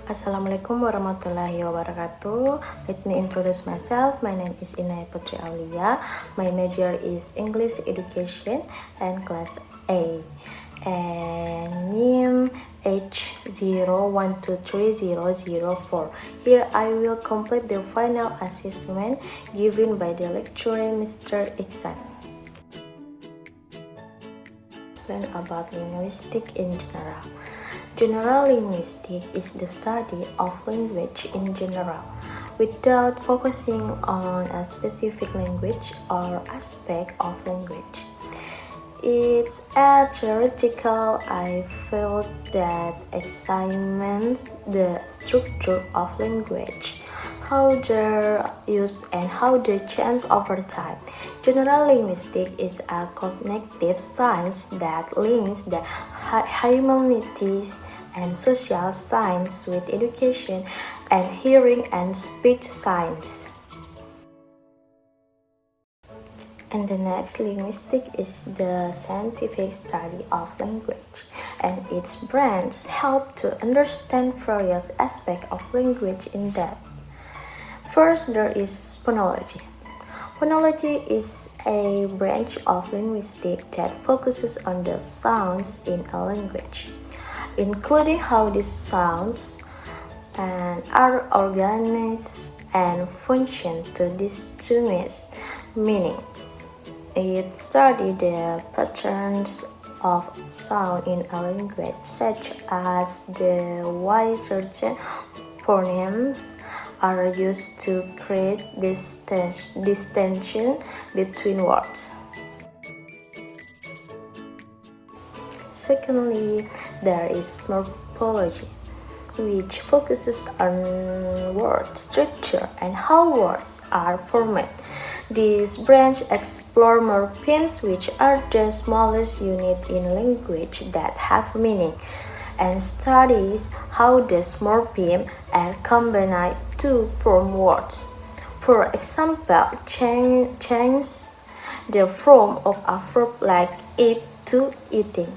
Assalamualaikum warahmatullahi wabarakatuh. Let me introduce myself. My name is Inay Putri Aulia. My major is English Education and class A. And name H01230004. Here I will complete the final assessment given by the lecturer Mr. Iksan. Explain about linguistics in general. General linguistics is the study of language in general, without focusing on a specific language or aspect of language. It's a theoretical. I felt that examines the structure of language, how they're used and how they change over time. General linguistics is a cognitive science that links the humanities and social science with education and hearing and speech science. And the next, linguistics is the scientific study of language, and its branches help to understand various aspects of language in depth. First, there is phonology. Phonology is a branch of linguistics that focuses on the sounds in a language, including how these sounds are organized and function to distinguish meaning. It studies the patterns of sound in a language, such as the way certain phonemes are used to create distinction between words. Secondly, there is morphology, which focuses on word structure and how words are formed. This branch explores morphemes, which are the smallest units in language that have meaning, and studies how these morphemes are combined to form words. For example, change the form of a verb like eat to eating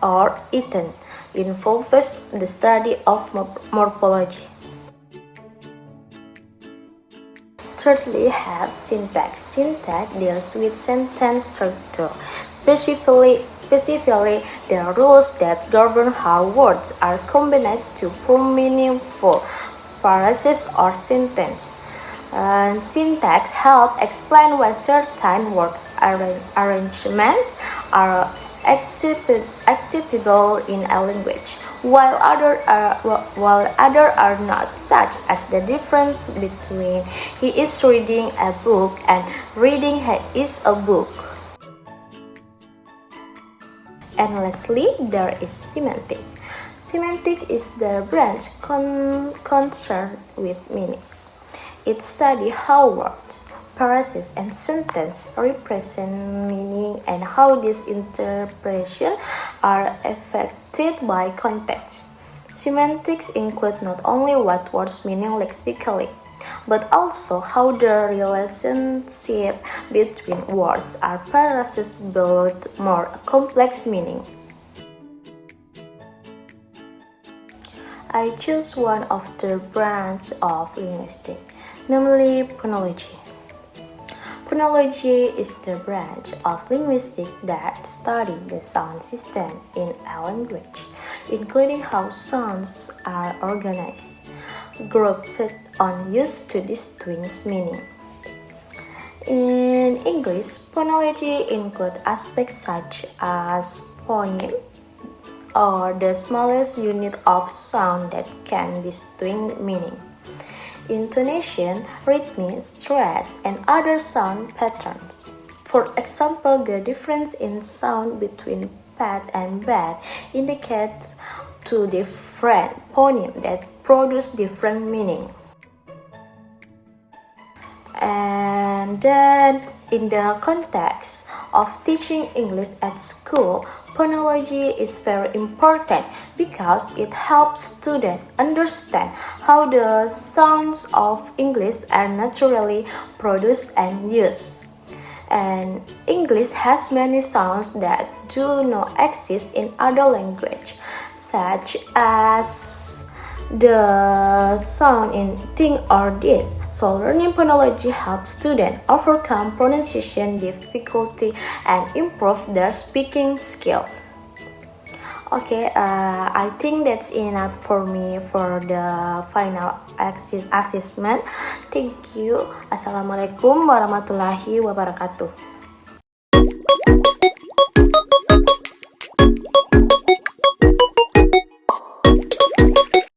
or eaten involves the study of morphology. Thirdly, have syntax. Syntax deals with sentence structure, specifically the rules that govern how words are combined to form meaningful phrases or sentences. And syntax help explain why certain word arrangements are acceptable in a language, while other are not, such as the difference between he is reading a book and reading he is a book. And lastly, there is semantic. Semantic is the branch concerned with meaning. It studies how words, phrases, and sentences represent meaning and how these interpretations are affected by context. Semantics include not only what words mean lexically, but also how the relationship between words or phrases build more complex meaning. I choose one of the branches of linguistics, namely phonology. Phonology is the branch of linguistics that studies the sound system in a language, including how sounds are organized, grouped, and used to distinguish meaning. In English, phonology includes aspects such as phoneme, or the smallest unit of sound that can distinguish meaning, intonation, rhythm, stress, and other sound patterns. For example, the difference in sound between pat and bat indicates two different phonemes that produce different meaning. And then, in the context of teaching English at school, phonology is very important because it helps students understand how the sounds of English are naturally produced and used. And English has many sounds that do not exist in other languages, such as the sound in think or this. So learning phonology helps students overcome pronunciation difficulty and improve their speaking skills. Okay, I think that's enough for me for the final assessment. Thank you. Assalamualaikum warahmatullahi wabarakatuh.